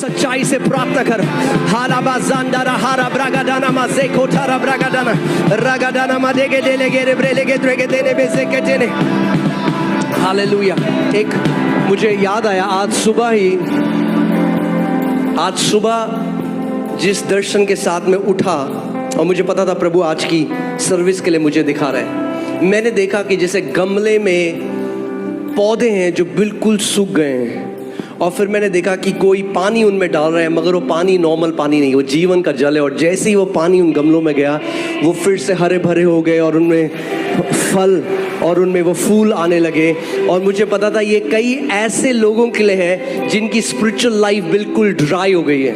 सच्चाई से प्रार्थना कर। हारा बाजांडारा हारा ब्रागाडाना माजे कोठारा ब्रागाडाना रागाडाना मादेगे देलेगे रेब्रेलेगे द्रेगे देने बेसे के देने। हालेलुया। एक मुझे याद आया आज सुबह जिस दर्शन के साथ में उठा और मुझे पता था प्रभु आज की सर्विस के लिए मुझे दिखा रहा है। मैंने देखा कि जैसे गमले में पौधे हैं जो बिल्कुल सूख गए हैं, और फिर मैंने देखा कि कोई पानी उनमें डाल रहा है, मगर वो पानी नॉर्मल पानी नहीं, वो जीवन का जल है। और जैसे ही वो पानी उन गमलों में गया, वो फिर से हरे भरे हो गए और उनमें फल और उनमें वो फूल आने लगे। और मुझे पता था ये कई ऐसे लोगों के लिए है जिनकी स्पिरिचुअल लाइफ बिल्कुल ड्राई हो गई है।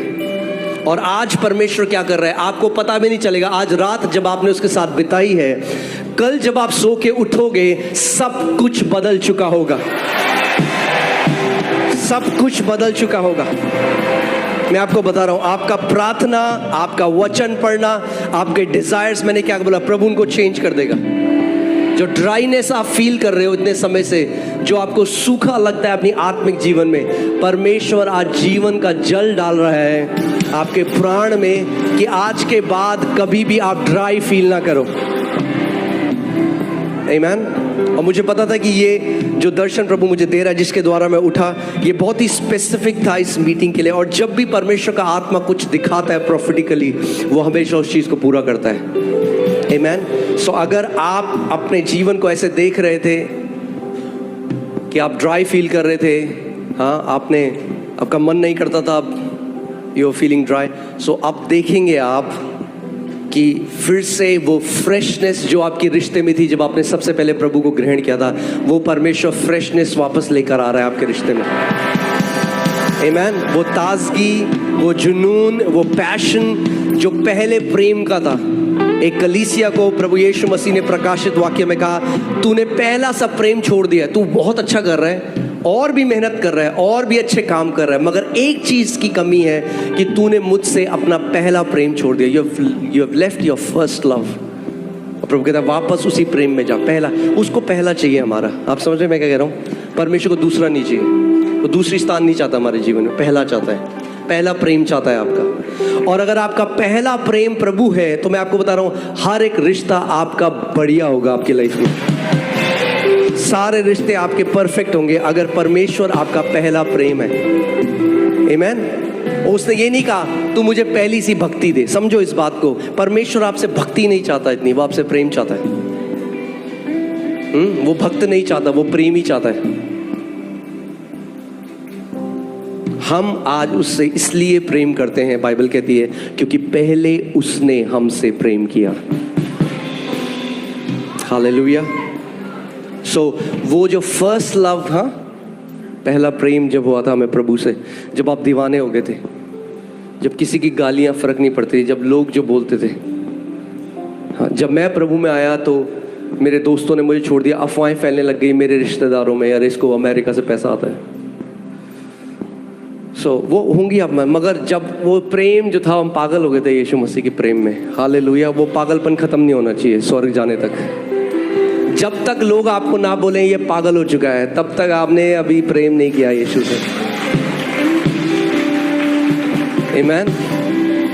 और आज परमेश्वर क्या कर रहा है आपको पता भी नहीं चलेगा। आज रात जब आपने उसके साथ बिताई है, कल जब आप सो के उठोगे सब कुछ बदल चुका होगा, सब कुछ बदल चुका होगा। मैं आपको बता रहा हूं, आपका प्रार्थना, आपका वचन पढ़ना, आपके डिजायर्स, मैंने क्या बोला, प्रभु उनको चेंज कर देगा। जो ड्राइनेस आप फील कर रहे हो इतने समय से, जो आपको सूखा लगता है अपनी आत्मिक जीवन में, परमेश्वर आज जीवन का जल डाल रहा है आपके प्राण में कि आज के बाद कभी भी आप ड्राई फील ना करो। आमीन। और मुझे पता था कि ये जो दर्शन प्रभु मुझे दे रहा है, जिसके द्वारा मैं उठा, ये बहुत ही स्पेसिफिक था इस मीटिंग के लिए। और जब भी परमेश्वर का आत्मा कुछ दिखाता है प्रोफेटिकली, वो हमेशा उस चीज़ को पूरा करता है। आमीन। सो अगर आप अपने जीवन को ऐसे देख रहे थे कि आप ड्राई फील कर रहे थे, हाँ, आपका मन नहीं करता था, अब यू आर फीलिंग ड्राई, सो अब देखेंगे आप कि फिर से वो फ्रेशनेस जो आपके रिश्ते में थी जब आपने सबसे पहले प्रभु को ग्रहण किया था, वो परमेश्वर फ्रेशनेस वापस लेकर आ रहा है आपके रिश्ते में। आमीन। वो ताजगी, वो जुनून, वो पैशन जो पहले प्रेम का था। एक कलीसिया को प्रभु यीशु मसीह ने प्रकाशित वाक्य में कहा, तूने पहला सा प्रेम छोड़ दिया। तू बहुत अच्छा कर रहा है, और भी मेहनत कर रहा है, और भी अच्छे काम कर रहा है, मगर एक चीज की कमी है कि तूने मुझसे अपना पहला प्रेम छोड़ दिया। You have left your first love. प्रभु कहता है वापस उसी प्रेम में जा। पहला, उसको पहला चाहिए हमारा। आप समझ रहे मैं क्या कह रहा हूँ? परमेश्वर को दूसरा नहीं चाहिए, वो दूसरी स्थान नहीं चाहता हमारे जीवन में, पहला चाहता है, पहला प्रेम चाहता है आपका। और अगर आपका पहला प्रेम प्रभु है, तो मैं आपको बता रहा हूँ हर एक रिश्ता आपका बढ़िया होगा आपकी लाइफ में। सारे रिश्ते आपके परफेक्ट होंगे अगर परमेश्वर आपका पहला प्रेम है। आमीन। उसने ये नहीं कहा तू मुझे पहली सी भक्ति दे। समझो इस बात को, परमेश्वर आपसे भक्ति नहीं चाहता इतनी, वो आपसे प्रेम चाहता है। वो भक्त नहीं चाहता, वो प्रेम ही चाहता है। हम आज उससे इसलिए प्रेम करते हैं, बाइबल कहती है, क्योंकि पहले उसने हमसे प्रेम किया। हालेलुया। सो वो जो फर्स्ट लव था, पहला प्रेम जब हुआ था हमें प्रभु से, जब आप दीवाने हो गए थे, जब किसी की गालियां फर्क नहीं पड़ती, जब लोग जो बोलते थे। हाँ, जब मैं प्रभु में आया तो मेरे दोस्तों ने मुझे छोड़ दिया, अफवाहें फैलने लग गई मेरे रिश्तेदारों में, यार इसको अमेरिका से पैसा आता है। सो वो होंगी अब, मगर जब वो प्रेम जो था, हम पागल हो गए थे यीशु मसीह के प्रेम में। हालेलुया। वो पागलपन खत्म नहीं होना चाहिए स्वर्ग जाने तक। जब तक लोग आपको ना बोलें ये पागल हो चुका है, तब तक आपने अभी प्रेम नहीं किया यीशु से। आमीन।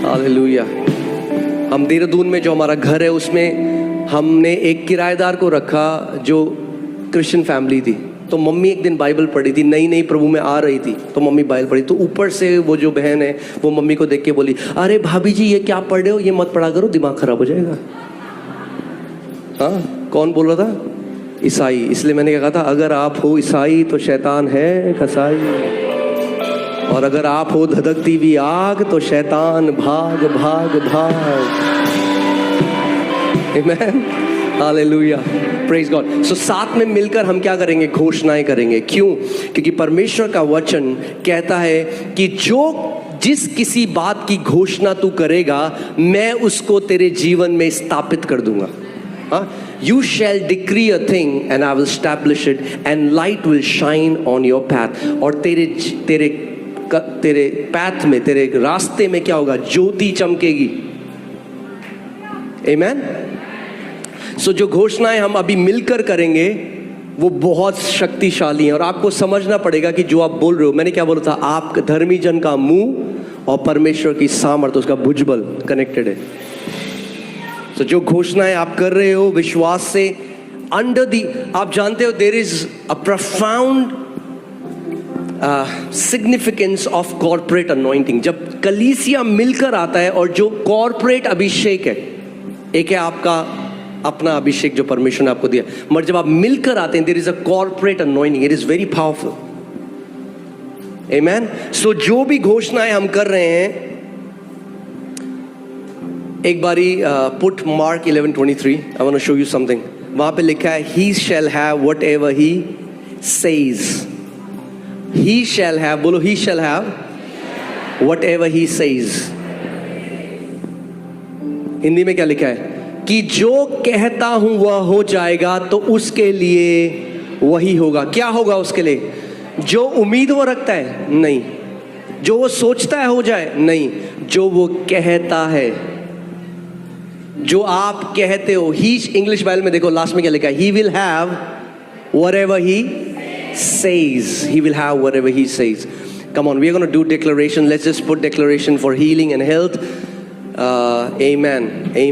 हालेलुया। हम देहरादून में जो हमारा घर है, उसमें हमने एक किराएदार को रखा जो क्रिश्चियन फैमिली थी। तो मम्मी एक दिन बाइबल पढ़ी थी, नई नई प्रभु में आ रही थी, तो मम्मी बाइबल पढ़ी। तो ऊपर से वो जो बहन है वो मम्मी को देख के बोली, अरे भाभी जी ये क्या पढ़ रहे हो, ये मत पढ़ा करो, दिमाग खराब हो जाएगा। हाँ, कौन बोल रहा था? ईसाई। इसलिए मैंने क्या कहा था, अगर आप हो ईसाई तो शैतान है कसाई, और अगर आप हो धधकती हुई आग तो शैतान भाग भाग भाग। आमीन। हालेलुया। Praise God. सो साथ में मिलकर हम क्या करेंगे? घोषणाएं करेंगे। क्यों? क्योंकि परमेश्वर का वचन कहता है कि जिस किसी बात की घोषणा तू करेगा, मैं उसको तेरे जीवन में स्थापित कर दूंगा। You shall decree a thing and I will establish it and light will shine on your path। और तेरे path में, तेरे रास्ते में क्या होगा? ज्योति चमकेगी। Amen। सो जो घोषणाएं हम अभी मिलकर करेंगे, वो बहुत शक्तिशाली हैं और आपको समझना पड़ेगा कि जो आप बोल रहे हो, मैंने क्या बोला था, आप धर्मी जन का मुंह और परमेश्वर की सामर्थ, उसका भुजबल कनेक्टेड है। तो जो घोषणाएं आप कर रहे हो विश्वास से, अंडर दी, आप जानते हो there is a profound significance of corporate anointing. जब कलीसिया मिलकर आता है और जो कॉर्पोरेट अभिषेक है, एक है आपका अपना अभिषेक जो परमेश्वर ने आपको दिया, मगर जब आप मिलकर आते हैं there is a corporate anointing, it is very powerful. आमेन। सो जो भी घोषणाएं हम कर रहे हैं, एक बारी put mark 11:23, I want to show you something. वहां पे लिखा है he shall have whatever he says. He shall have, बोलो he shall have whatever he says. Hindi में क्या लिखा है कि जो कहता हूं वह हो जाएगा, तो उसके लिए वही होगा। क्या होगा उसके लिए? जो उम्मीद वो रखता है नहीं, जो वो सोचता है हो जाए नहीं, जो वो कहता है, जो आप कहते हो। ही, इंग्लिश बाइबल में देखो लास्ट में क्या लिखा है, he will have whatever he says. He will have whatever he says. Come on, we are going to do declaration. Let's just put declaration for healing and health. Amen. Amen.